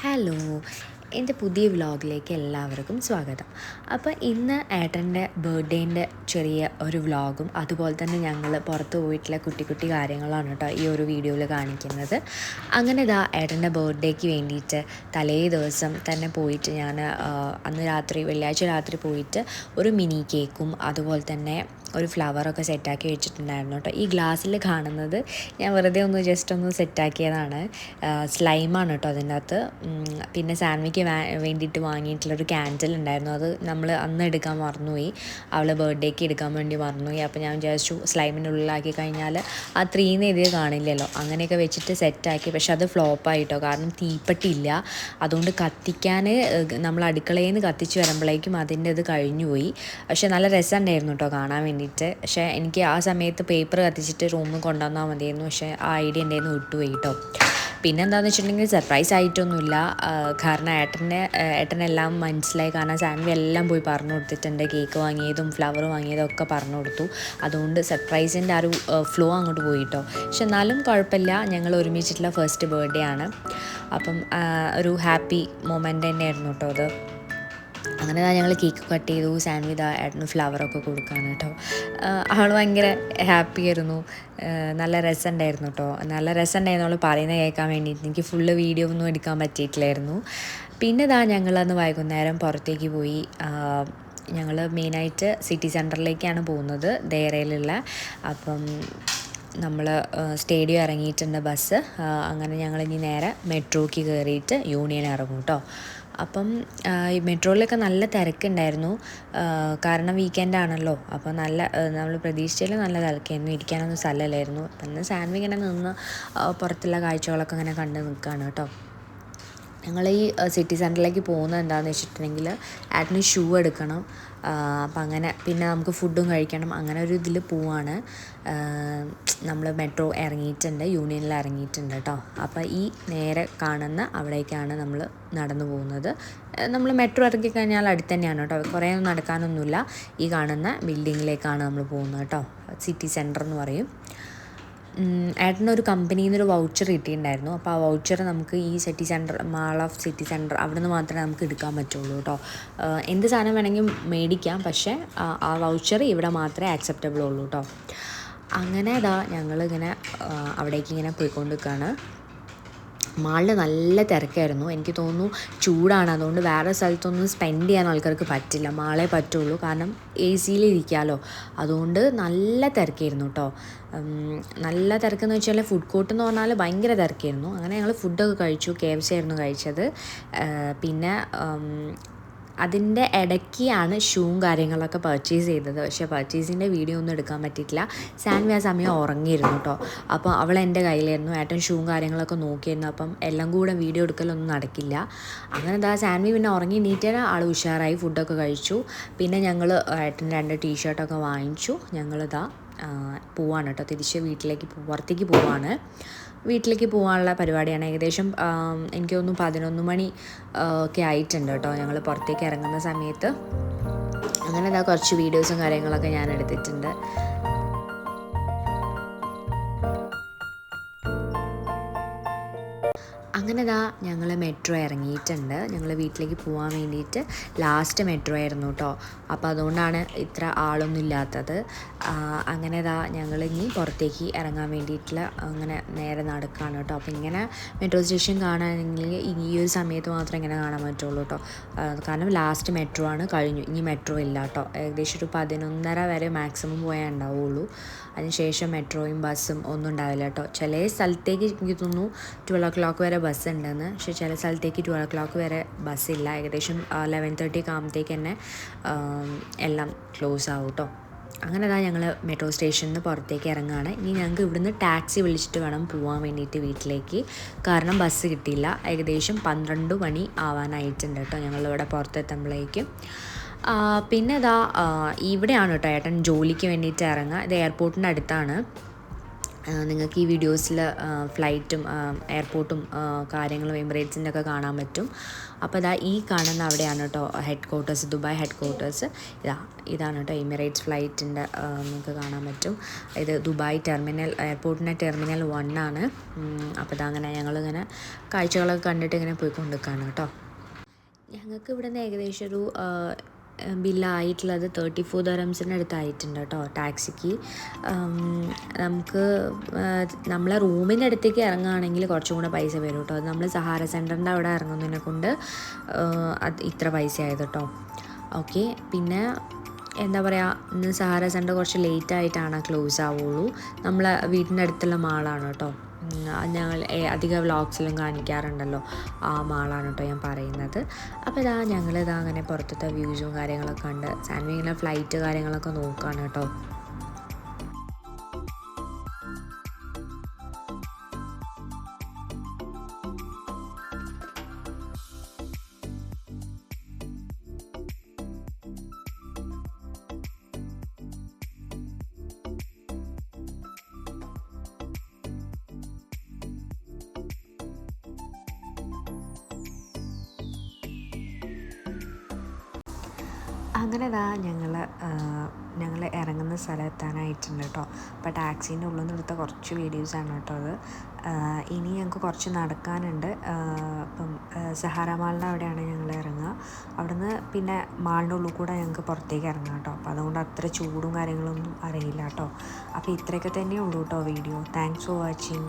Hello, എൻ്റെ പുതിയ വ്ളോഗിലേക്ക് എല്ലാവർക്കും സ്വാഗതം. അപ്പോൾ ഇന്ന് ഏട്ടൻ്റെ ബർത്ത്ഡേൻ്റെ ചെറിയ ഒരു വ്ളോഗും അതുപോലെ തന്നെ ഞങ്ങൾ പുറത്ത് പോയിട്ടുള്ള കുട്ടി കുട്ടി കാര്യങ്ങളാണ് കേട്ടോ ഈ ഒരു വീഡിയോയിൽ കാണിക്കുന്നത്. അങ്ങനെ ഇതാ ഏട്ടൻ്റെ ബർത്ത്ഡേക്ക് വേണ്ടിയിട്ട് തലേ ദിവസം തന്നെ പോയിട്ട് ഞാൻ അന്ന് രാത്രി വെള്ളിയാഴ്ച രാത്രി പോയിട്ട് ഒരു മിനി കേക്കും അതുപോലെ തന്നെ ഒരു ഫ്ലവറൊക്കെ സെറ്റാക്കി വെച്ചിട്ടുണ്ടായിരുന്നു കേട്ടോ. ഈ ഗ്ലാസ്സിൽ കാണുന്നത് ഞാൻ വെറുതെ ജസ്റ്റ് ഒന്ന് സെറ്റാക്കിയതാണ്. സ്ലൈമാണ് കേട്ടോ അതിൻ്റെ അകത്ത്. പിന്നെ സാൻവിക്ക് വേണ്ടിയിട്ട് വാങ്ങിയിട്ടുള്ളൊരു ക്യാൻഡിൽ ഉണ്ടായിരുന്നു. അത് നമ്മൾ അന്ന് എടുക്കാൻ മറന്നുപോയി, അവൾ ബർത്ത്ഡേക്ക് എടുക്കാൻ വേണ്ടി മറന്നുപോയി. അപ്പോൾ ഞാൻ വിചാരിച്ചു സ്ലൈമിൻ്റെ ഉള്ളിലാക്കി കഴിഞ്ഞാൽ ആ 3 എഴുതിയത് കാണില്ലല്ലോ, അങ്ങനെയൊക്കെ വെച്ചിട്ട് സെറ്റാക്കി. പക്ഷെ അത് ഫ്ലോപ്പായിട്ടോ, കാരണം തീപ്പെട്ടില്ല. അതുകൊണ്ട് കത്തിക്കാൻ നമ്മൾ അടുക്കളയിൽ നിന്ന് കത്തിച്ച് വരുമ്പോഴേക്കും അതിൻ്റെ ഇത് കഴിഞ്ഞുപോയി. പക്ഷെ നല്ല രസമുണ്ടായിരുന്നു കേട്ടോ കാണാൻ വേണ്ടിയിട്ട്. പക്ഷേ എനിക്ക് ആ സമയത്ത് പേപ്പർ കത്തിച്ചിട്ട് റൂമിൽ കൊണ്ടുവന്നാൽ മതിയായിരുന്നു. പക്ഷേ ആ ഐഡിയ എൻ്റെ കയ്യിൽ നിന്ന് വിട്ടുപോയി കേട്ടോ. പിന്നെ എന്താണെന്ന് വെച്ചിട്ടുണ്ടെങ്കിൽ സർപ്രൈസ് ആയിട്ടൊന്നുമില്ല, കാരണം ഏട്ടനെല്ലാം മനസ്സിലായി. കാരണം സാൻവി എല്ലാം പോയി പറഞ്ഞു കൊടുത്തിട്ടുണ്ട്, കേക്ക് വാങ്ങിയതും ഫ്ലവർ വാങ്ങിയതും ഒക്കെ പറഞ്ഞു കൊടുത്തു. അതുകൊണ്ട് സർപ്രൈസിൻ്റെ ആ ഒരു ഫ്ലോ അങ്ങോട്ട് പോയി കേട്ടോ. പക്ഷെ എന്നാലും കുഴപ്പമില്ല, ഞങ്ങൾ ഒരുമിച്ചിട്ടുള്ള ഫസ്റ്റ് ബർത്ത്ഡേ ആണ്. അപ്പം ഒരു ഹാപ്പി മൊമെൻ്റ് തന്നെയായിരുന്നു കേട്ടോ അത്. അങ്ങനെ ഞങ്ങൾ കേക്ക് കട്ട് ചെയ്തു. സാൻവി ഏട്ടന് ഫ്ലവറൊക്കെ കൊടുക്കുകയാണ് കേട്ടോ. അവൾ ഭയങ്കര ഹാപ്പി ആയിരുന്നു. നല്ല രസമുണ്ടായിരുന്നു കേട്ടോ. നല്ല രസമുണ്ടായിരുന്നു അവൾ പറയുന്നത് കേൾക്കാൻ വേണ്ടിയിട്ട്. എനിക്ക് ഫുള്ള് വീഡിയോ ഒന്നും എടുക്കാൻ പറ്റിയിട്ടില്ലായിരുന്നു. പിന്നെ ഞങ്ങളന്ന് വൈകുന്നേരം പുറത്തേക്ക് പോയി. ഞങ്ങൾ മെയിനായിട്ട് സിറ്റി സെൻറ്ററിലേക്കാണ് പോകുന്നത്, ദേറയിലുള്ള. അപ്പം നമ്മൾ സ്റ്റേഡിയം ഇറങ്ങിയിട്ടുണ്ട് ബസ്. അങ്ങനെ ഞങ്ങളിനി നേരെ മെട്രോയ്ക്ക് കയറിയിട്ട് യൂണിയൻ ഇറങ്ങും കേട്ടോ. അപ്പം ഈ മെട്രോയിലൊക്കെ നല്ല തിരക്കുണ്ടായിരുന്നു, കാരണം വീക്കെൻഡ് ആണല്ലോ. അപ്പോൾ നമ്മൾ പ്രതീക്ഷിച്ചതിൽ നല്ല തിരക്കായിരുന്നു, ഇരിക്കാനൊന്നും സ്ഥലമില്ലായിരുന്നു. അപ്പം ഇന്ന് സാൻവി ഇങ്ങനെ നിന്ന് പുറത്തുള്ള കാഴ്ചകളൊക്കെ ഇങ്ങനെ കണ്ട് നിൽക്കുകയാണ് കേട്ടോ. ഞങ്ങൾ ഈ സിറ്റി സെൻറ്ററിലേക്ക് പോകുന്നത് എന്താണെന്ന് വെച്ചിട്ടുണ്ടെങ്കിൽ ഏട്ടന് ഷൂ എടുക്കണം. അപ്പം അങ്ങനെ പിന്നെ നമുക്ക് ഫുഡും കഴിക്കണം. അങ്ങനെ ഒരു ഇതിൽ പോവാണ്. നമ്മൾ മെട്രോ ഇറങ്ങിയിട്ടുണ്ട്, യൂണിയനിൽ ഇറങ്ങിയിട്ടുണ്ട് കേട്ടോ. അപ്പോൾ ഈ നേരെ കാണുന്ന അവിടേക്കാണ് നമ്മൾ നടന്നു പോകുന്നത്. നമ്മൾ മെട്രോ ഇറക്കി കഴിഞ്ഞാൽ അടുത്ത് തന്നെയാണ് കേട്ടോ, കുറേ ഒന്നും നടക്കാനൊന്നുമില്ല. ഈ കാണുന്ന ബിൽഡിങ്ങിലേക്കാണ് നമ്മൾ പോകുന്നത് കേട്ടോ. സിറ്റി സെൻറ്റർ എന്ന് പറയും. ഏട്ടനൊരു കമ്പനിയിൽ നിന്നൊരു വൗച്ചർ കിട്ടിയിട്ടുണ്ടായിരുന്നു. അപ്പോൾ ആ വൗച്ചർ നമുക്ക് ഈ city centre, mall of city centre, അവിടെ നിന്ന് മാത്രമേ നമുക്ക് എടുക്കാൻ പറ്റുള്ളൂ കേട്ടോ. എന്ത് സാധനം വേണമെങ്കിൽ മേടിക്കാം, പക്ഷേ ആ വൗച്ചർ ഇവിടെ മാത്രമേ ആക്സെപ്റ്റബിൾ ഉള്ളൂ കേട്ടോ. അങ്ങനെ ഞങ്ങളിങ്ങനെ അവിടേക്ക് ഇങ്ങനെ പോയിക്കൊണ്ടിരിക്കുകയാണ്. മാളിൽ നല്ല തിരക്കായിരുന്നു. എനിക്ക് തോന്നുന്നു ചൂടാണ്, അതുകൊണ്ട് വേറെ സ്ഥലത്തൊന്നും സ്പെൻഡ് ചെയ്യാൻ ആൾക്കാർക്ക് പറ്റില്ല, മാളേ പറ്റുള്ളൂ. കാരണം AC ഇരിക്കാമല്ലോ, അതുകൊണ്ട് നല്ല തിരക്കായിരുന്നു കേട്ടോ. നല്ല തിരക്കെന്ന് വെച്ചാൽ ഫുഡ് കോർട്ട് എന്ന് പറഞ്ഞാൽ ഭയങ്കര തിരക്കായിരുന്നു. അങ്ങനെ ഞങ്ങൾ ഫുഡൊക്കെ കഴിച്ചു. KFC ആയിരുന്നു കഴിച്ചത്. പിന്നെ അതിൻ്റെ ഇടയ്ക്കാണ് ഷൂവും കാര്യങ്ങളൊക്കെ പർച്ചേസ് ചെയ്തത്. പക്ഷേ പർച്ചേസിൻ്റെ വീഡിയോ ഒന്നും എടുക്കാൻ പറ്റിയിട്ടില്ല. സാൻവി ആ സമയം ഉറങ്ങിയിരുന്നു കേട്ടോ. അപ്പോൾ അവൾ എൻ്റെ കയ്യിലായിരുന്നു. ഏട്ടൻ ഷൂവും കാര്യങ്ങളൊക്കെ നോക്കിയിരുന്നു. അപ്പം എല്ലാം കൂടെ വീഡിയോ എടുക്കലൊന്നും നടക്കില്ല. അങ്ങനെ സാൻവി പിന്നെ ഉറങ്ങി നീറ്റാൽ ആൾ ഉഷാറായി, ഫുഡൊക്കെ കഴിച്ചു. പിന്നെ ഞങ്ങൾ ഏട്ടൻ 2 ടീഷർട്ടൊക്കെ വാങ്ങിച്ചു. ഞങ്ങളിതാ പോവാണ് കേട്ടോ, തിരിച്ച് പുറത്തേക്ക് പോവാണ്. വീട്ടിലേക്ക് പോകാനുള്ള പരിപാടിയാണ്. ഏകദേശം എനിക്ക് തോന്നുന്നു 11 മണി ഒക്കെ ആയിട്ടുണ്ട് കേട്ടോ ഞങ്ങൾ പുറത്തേക്ക് ഇറങ്ങുന്ന സമയത്ത്. അങ്ങനെ കുറച്ച് വീഡിയോസും കാര്യങ്ങളൊക്കെ ഞാൻ എടുത്തിട്ടുണ്ട്. അങ്ങനെ ഞങ്ങൾ മെട്രോ ഇറങ്ങിയിട്ടുണ്ട്. ഞങ്ങൾ വീട്ടിലേക്ക് പോകാൻ വേണ്ടിയിട്ട് ലാസ്റ്റ് മെട്രോ ആയിരുന്നു കേട്ടോ. അപ്പോൾ അതുകൊണ്ടാണ് ഇത്ര ആളൊന്നും ഇല്ലാത്തത്. അങ്ങനെ ഞങ്ങളിനി പുറത്തേക്ക് ഇറങ്ങാൻ വേണ്ടിയിട്ടുള്ള അങ്ങനെ നേരെ നടക്കുകയാണ് കേട്ടോ. അപ്പോൾ ഇങ്ങനെ മെട്രോ സ്റ്റേഷൻ കാണാനെങ്കിൽ ഈ ഒരു സമയത്ത് മാത്രമേ ഇങ്ങനെ കാണാൻ പറ്റുള്ളൂ കേട്ടോ. കാരണം ലാസ്റ്റ് മെട്രോ ആണ്, കഴിഞ്ഞു. ഇനി മെട്രോ ഇല്ല കേട്ടോ. ഏകദേശം ഒരു 11:30 വരെ മാക്സിമം പോയാൽ ഉണ്ടാവുള്ളൂ. അതിനുശേഷം മെട്രോയും ബസ്സും ഒന്നും ഉണ്ടാവില്ല കേട്ടോ. ചില സ്ഥലത്തേക്ക് എനിക്ക് തോന്നുന്നു 12 o'clock വരെ ബസ് ഉണ്ടെന്ന്, പക്ഷേ ചില സ്ഥലത്തേക്ക് 12 o'clock വരെ ബസ്സില്ല. ഏകദേശം 11:30 ഒക്കെ ആകുമ്പോഴത്തേക്ക് തന്നെ എല്ലാം ക്ലോസ് ആവും കേട്ടോ. അങ്ങനെ ഞങ്ങൾ മെട്രോ സ്റ്റേഷനിൽ നിന്ന് പുറത്തേക്ക് ഇറങ്ങുകയാണ്. ഇനി ഞങ്ങൾക്ക് ഇവിടുന്ന് ടാക്സി വിളിച്ചിട്ട് വേണം പോകാൻ വേണ്ടിയിട്ട് വീട്ടിലേക്ക്, കാരണം ബസ് കിട്ടിയില്ല. ഏകദേശം 12 മണി ആവാനായിട്ടുണ്ട് കേട്ടോ ഞങ്ങളിവിടെ പുറത്തെത്തുമ്പോഴേക്കും. പിന്നെ ഇവിടെയാണ് കേട്ടോ ഏട്ടൻ ജോലിക്ക് വേണ്ടിയിട്ട് ഇറങ്ങുക. ഇത് എയർപോർട്ടിൻ്റെ അടുത്താണ്. നിങ്ങൾക്ക് ഈ വീഡിയോസിൽ ഫ്ലൈറ്റും എയർപോർട്ടും കാര്യങ്ങളും എമിറേറ്റ്സിൻ്റെ ഒക്കെ കാണാൻ പറ്റും. അപ്പോൾ ഈ കാണുന്ന അവിടെയാണ് കേട്ടോ head quarters, Dubai head quarters. ഇതാണ് കേട്ടോ എമിറേറ്റ്സ് ഫ്ലൈറ്റിൻ്റെ നമുക്ക് കാണാൻ പറ്റും. ഇത് ദുബായ് ടെർമിനൽ, എയർപോർട്ടിൻ്റെ ടെർമിനൽ 1 ആണ്. അപ്പോൾ അങ്ങനെ ഞങ്ങളിങ്ങനെ കാഴ്ചകളൊക്കെ കണ്ടിട്ട് ഇങ്ങനെ പോയിക്കൊണ്ടിരിക്കുകയാണ് കേട്ടോ. ഞങ്ങൾക്ക് ഇവിടെ നിന്ന് ഏകദേശം ഒരു ബില്ലായിട്ടുള്ളത് 34 ദിർഹംസിൻ്റെ അടുത്തായിട്ടുണ്ട് കേട്ടോ ടാക്സിക്ക്. നമുക്ക് നമ്മളെ റൂമിൻ്റെ അടുത്തേക്ക് ഇറങ്ങുകയാണെങ്കിൽ കുറച്ചും കൂടെ പൈസ വരും കേട്ടോ. അത് നമ്മൾ സഹാര സെൻറ്ററിൻ്റെ അവിടെ ഇറങ്ങുന്നതിനെ കൊണ്ട് അത് ഇത്ര പൈസ ആയത് കേട്ടോ. ഓക്കെ, പിന്നെ എന്താ പറയുക, ഇന്ന് സഹാര സെൻറ്റർ കുറച്ച് ലേറ്റായിട്ടാണ് ക്ലോസ് ആവുള്ളൂ. നമ്മളെ വീടിൻ്റെ അടുത്തുള്ള മാളാണ് കേട്ടോ. ഞങ്ങൾ അധിക വ്ളോഗ്സിലും കാണിക്കാറുണ്ടല്ലോ, ആ മാളാണ് കേട്ടോ ഞാൻ പറയുന്നത്. അപ്പോൾ ഞങ്ങളിതാ അങ്ങനെ പുറത്തത്തെ വ്യൂസും കാര്യങ്ങളൊക്കെ കണ്ട് സാൻഡ്വിങ്ങിലെ ഫ്ലൈറ്റ് കാര്യങ്ങളൊക്കെ നോക്കുകയാണ് കേട്ടോ. അങ്ങനെ ഞങ്ങൾ ഇറങ്ങുന്ന സ്ഥലത്തെത്താനായിട്ടുണ്ട് കേട്ടോ. അപ്പോൾ ടാക്സീൻ്റെ ഉള്ളിൽ നിന്ന് എടുത്ത കുറച്ച് വീഡിയോസാണ് കേട്ടോ അത്. ഇനി ഞങ്ങൾക്ക് കുറച്ച് നടക്കാനുണ്ട്. അപ്പം സഹാര മാളിൻ്റെ അവിടെയാണ് ഞങ്ങൾ ഇറങ്ങുക. അവിടുന്ന് പിന്നെ മാളിൻ്റെ ഉള്ളിൽ കൂടെ ഞങ്ങൾക്ക് പുറത്തേക്ക് ഇറങ്ങാം കേട്ടോ. അപ്പോൾ അതുകൊണ്ട് അത്ര ചൂടും കാര്യങ്ങളൊന്നും അറിയില്ല കേട്ടോ. അപ്പോൾ ഇത്രയൊക്കെ തന്നെ ഉള്ളൂ കേട്ടോ വീഡിയോ. Thanks for watching.